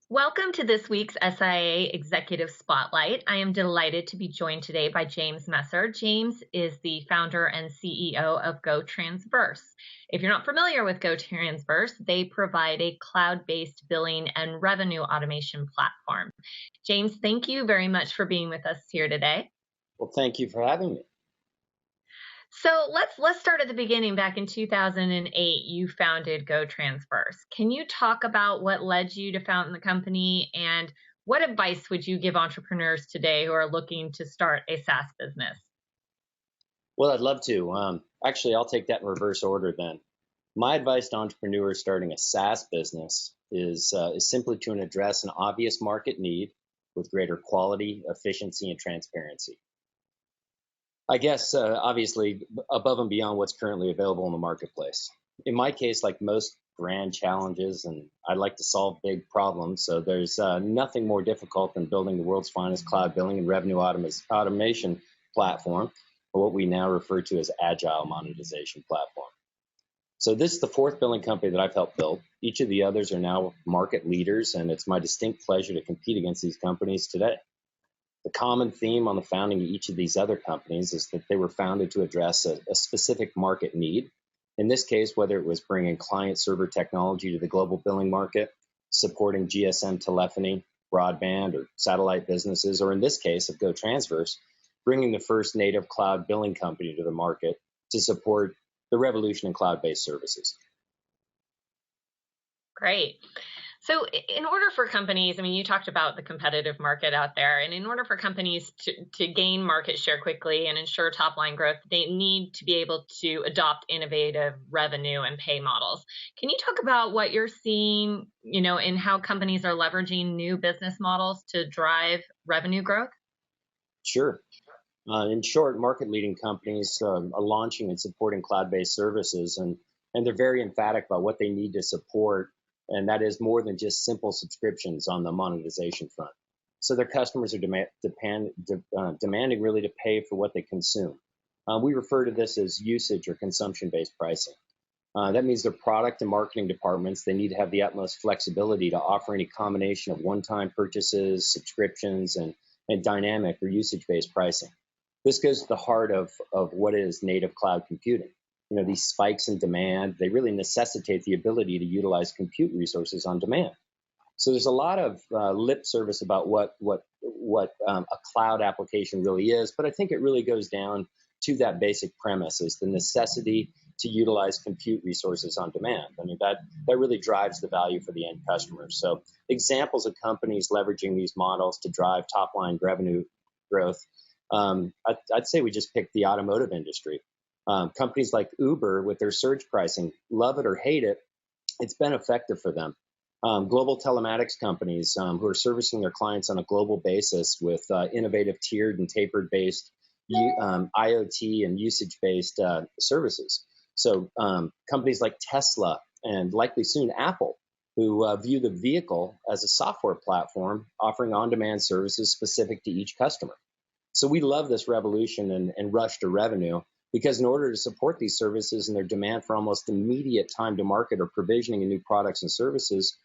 Welcome to this week's SIIA Executive Spotlight. I am delighted to be joined today by James Messer. James is the founder and CEO of goTranverse. If you're not familiar with goTranverse, they provide a cloud-based billing and revenue automation platform. James, thank you very much for being with us here today. Well, thank you for having me. So let's start at the beginning. Back in 2008, you founded goTranverse. Can you talk about what led you to found the company, and what advice would you give entrepreneurs today who are looking to start a SaaS business? Well, I'd love to. Actually, I'll take that in reverse order then. My advice to entrepreneurs starting a SaaS business is simply to address an obvious market need with greater quality, efficiency, and transparency. I guess, obviously, above and beyond what's currently available in the marketplace. In my case, like most grand challenges, and I like to solve big problems, so there's nothing more difficult than building the world's finest cloud billing and revenue automation platform, or what we now refer to as agile monetization platform. So this is the fourth billing company that I've helped build. Each of the others are now market leaders, and it's my distinct pleasure to compete against these companies today. The common theme on the founding of each of these other companies is that they were founded to address a specific market need. In this case, whether it was bringing client-server technology to the global billing market, supporting GSM telephony, broadband, or satellite businesses, or in this case of goTranverse, bringing the first native cloud billing company to the market to support the revolution in cloud-based services. Great. So in order for companies, I mean, you talked about the competitive market out there, and in order for companies to gain market share quickly and ensure top line growth, they need to be able to adopt innovative revenue and pay models. Can you talk about what you're seeing, in how companies are leveraging new business models to drive revenue growth? Sure. In short, market leading companies are launching and supporting cloud-based services, and they're very emphatic about what they need to support. And that is more than just simple subscriptions on the monetization front. So their customers are demanding really to pay for what they consume. We refer to this as usage or consumption-based pricing. That means their product and marketing departments, they need to have the utmost flexibility to offer any combination of one-time purchases, subscriptions, and dynamic or usage-based pricing. This goes to the heart of what is native cloud computing. These spikes in demand, they really necessitate the ability to utilize compute resources on demand. So there's a lot of lip service about what a cloud application really is, but I think it really goes down to that basic premise, is the necessity to utilize compute resources on demand. I mean, that really drives the value for the end customers. So examples of companies leveraging these models to drive top line revenue growth, I'd say we just picked the automotive industry. Companies like Uber with their surge pricing, love it or hate it, it's been effective for them. Global telematics companies who are servicing their clients on a global basis with innovative tiered and tapered-based IoT and usage-based services. So companies like Tesla and likely soon Apple, who view the vehicle as a software platform offering on-demand services specific to each customer. So we love this revolution and rush to revenue, because in order to support these services and their demand for almost immediate time to market or provisioning of new products and services,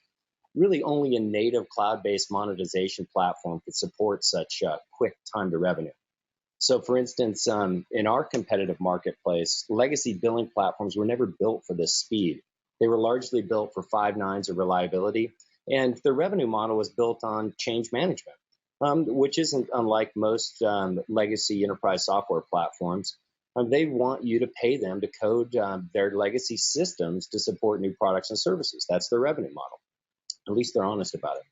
really only a native cloud-based monetization platform could support such quick time to revenue. So for instance, in our competitive marketplace, legacy billing platforms were never built for this speed. They were largely built for 5 nines of reliability, and the revenue model was built on change management, which isn't unlike most legacy enterprise software platforms. They want you to pay them to code their legacy systems to support new products and services. That's their revenue model. At least they're honest about it.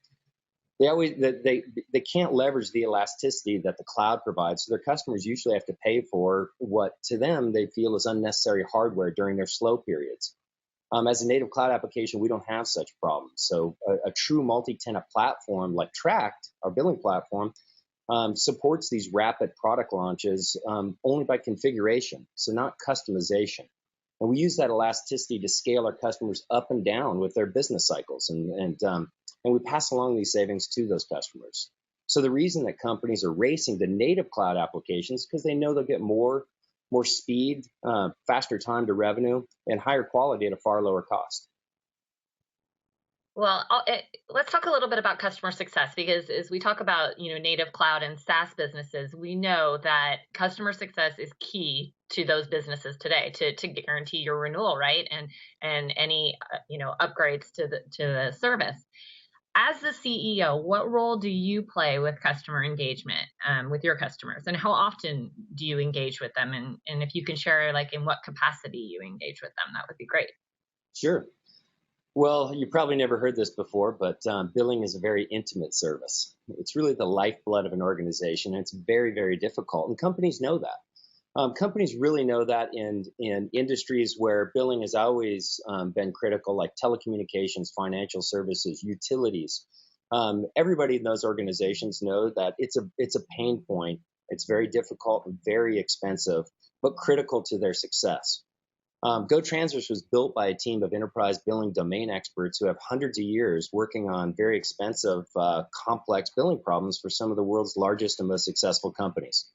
They can't leverage the elasticity that the cloud provides, so their customers usually have to pay for what to them they feel is unnecessary hardware during their slow periods. As a native cloud application, we don't have such problems. So a true multi-tenant platform like Tract, our billing platform, supports these rapid product launches only by configuration, so not customization. And we use that elasticity to scale our customers up and down with their business cycles, and we pass along these savings to those customers. So the reason that companies are racing to native cloud applications is because they know they'll get more more speed, faster time to revenue, and higher quality at a far lower cost. Well, let's talk a little bit about customer success, because as we talk about, native cloud and SaaS businesses, we know that customer success is key to those businesses today to guarantee your renewal, right? And any upgrades to the service. As the CEO, what role do you play with customer engagement with your customers, and how often do you engage with them? And if you can share, like, in what capacity you engage with them, that would be great. Sure. Well, you probably never heard this before, but billing is a very intimate service. It's really the lifeblood of an organization, and it's very, very difficult. And companies know that. Companies really know that in industries where billing has always been critical, like telecommunications, financial services, utilities. Everybody in those organizations know that it's a pain point. It's very difficult and very expensive, but critical to their success. goTranverse was built by a team of enterprise billing domain experts who have hundreds of years working on very expensive, complex billing problems for some of the world's largest and most successful companies.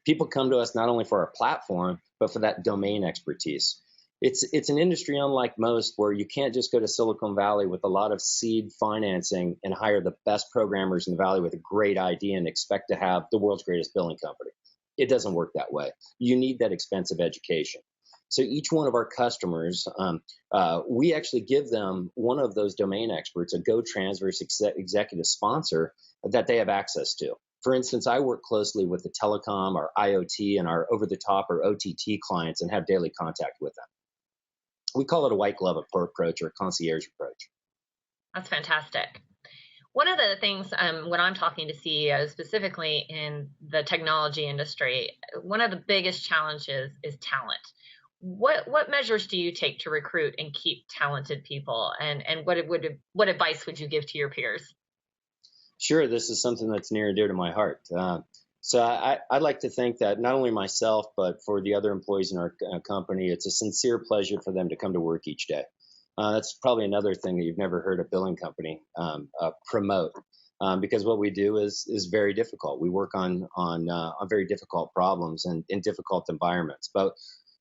People come to us not only for our platform, but for that domain expertise. It's an industry unlike most, where you can't just go to Silicon Valley with a lot of seed financing and hire the best programmers in the valley with a great idea and expect to have the world's greatest billing company. It doesn't work that way. You need that expensive education. So each one of our customers, we actually give them one of those domain experts, a goTranverse executive sponsor that they have access to. For instance, I work closely with the telecom, our IoT, and our over-the-top or OTT clients and have daily contact with them. We call it a white glove approach or a concierge approach. That's fantastic. One of the things when I'm talking to CEOs, specifically in the technology industry, one of the biggest challenges is talent. What measures do you take to recruit and keep talented people, and what advice would you give to your peers? Sure, this is something that's near and dear to my heart. So I'd like to think that not only myself, but for the other employees in our company, it's a sincere pleasure for them to come to work each day. That's probably another thing that you've never heard a billing company promote, because what we do is very difficult. We work on very difficult problems and in difficult environments. But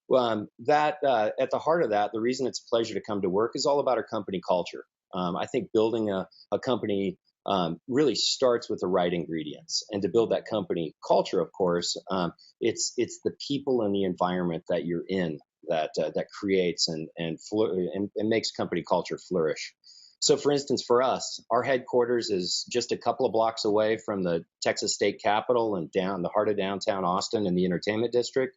at the heart of that, the reason it's a pleasure to come to work is all about our company culture. I think building a company really starts with the right ingredients, and to build that company culture, of course, it's the people and the environment that you're in that creates and makes company culture flourish. So, for instance, for us, our headquarters is just a couple of blocks away from the Texas State Capitol and down the heart of downtown Austin in the entertainment district.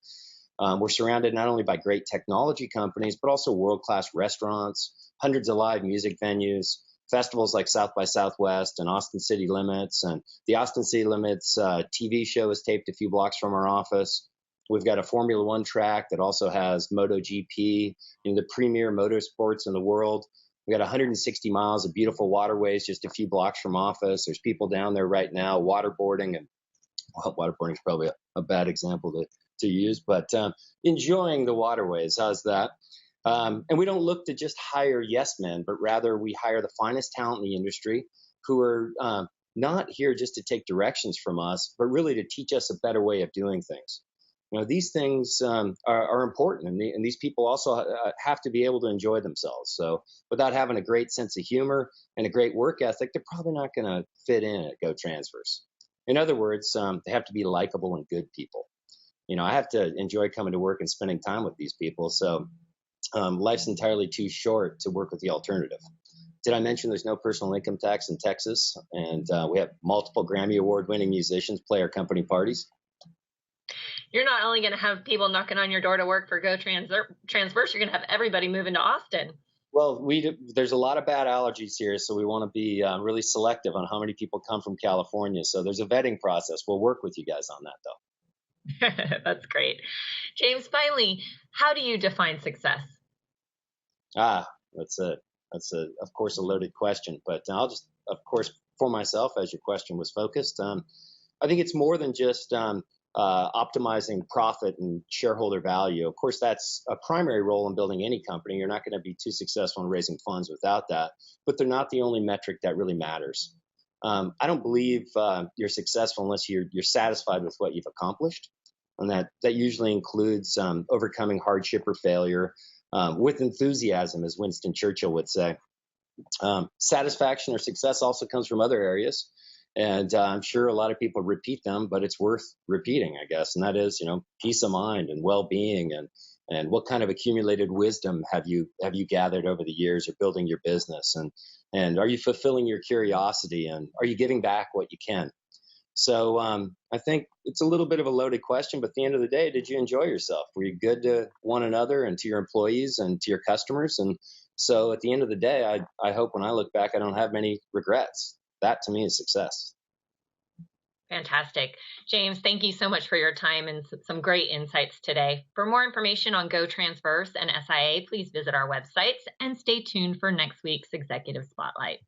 We're surrounded not only by great technology companies, but also world-class restaurants, hundreds of live music venues, festivals like South by Southwest and Austin City Limits. And the Austin City Limits TV show is taped a few blocks from our office. We've got a Formula One track that also has MotoGP, the premier motorsports in the world. We got 160 miles of beautiful waterways just a few blocks from office. There's people down there right now waterboarding, and well, waterboarding is probably a bad example to use, but enjoying the waterways. How's that? And we don't look to just hire yes men, but rather we hire the finest talent in the industry who are not here just to take directions from us, but really to teach us a better way of doing things. These things are important, and these people also have to be able to enjoy themselves. So without having a great sense of humor and a great work ethic, they're probably not going to fit in at goTranverse. In other words, they have to be likable and good people. I have to enjoy coming to work and spending time with these people. So life's entirely too short to work with the alternative. Did I mention there's no personal income tax in Texas? And we have multiple Grammy Award-winning musicians play our company parties. You're not only going to have people knocking on your door to work for goTranverse, you're going to have everybody moving to Austin. Well, there's a lot of bad allergies here, so we want to be really selective on how many people come from California. So there's a vetting process. We'll work with you guys on that, though. That's great. James, finally, how do you define success? That's of course a loaded question, but I'll just, of course, for myself, as your question was focused, I think it's more than just optimizing profit and shareholder value. Of course, that's a primary role in building any company. You're not going to be too successful in raising funds without that, but they're not the only metric that really matters. I don't believe you're successful unless you're satisfied with what you've accomplished. And that usually includes overcoming hardship or failure with enthusiasm, as Winston Churchill would say. Satisfaction or success also comes from other areas. And I'm sure a lot of people repeat them, but it's worth repeating, I guess. And that is, peace of mind and well-being, and what kind of accumulated wisdom have you gathered over the years of building your business, and are you fulfilling your curiosity, and are you giving back what you can? So I think it's a little bit of a loaded question, but at the end of the day, did you enjoy yourself? Were you good to one another and to your employees and to your customers? And so at the end of the day, I hope when I look back, I don't have many regrets. That to me is success. Fantastic. James, thank you so much for your time and some great insights today. For more information on goTranverse and SIIA, please visit our websites and stay tuned for next week's Executive Spotlight.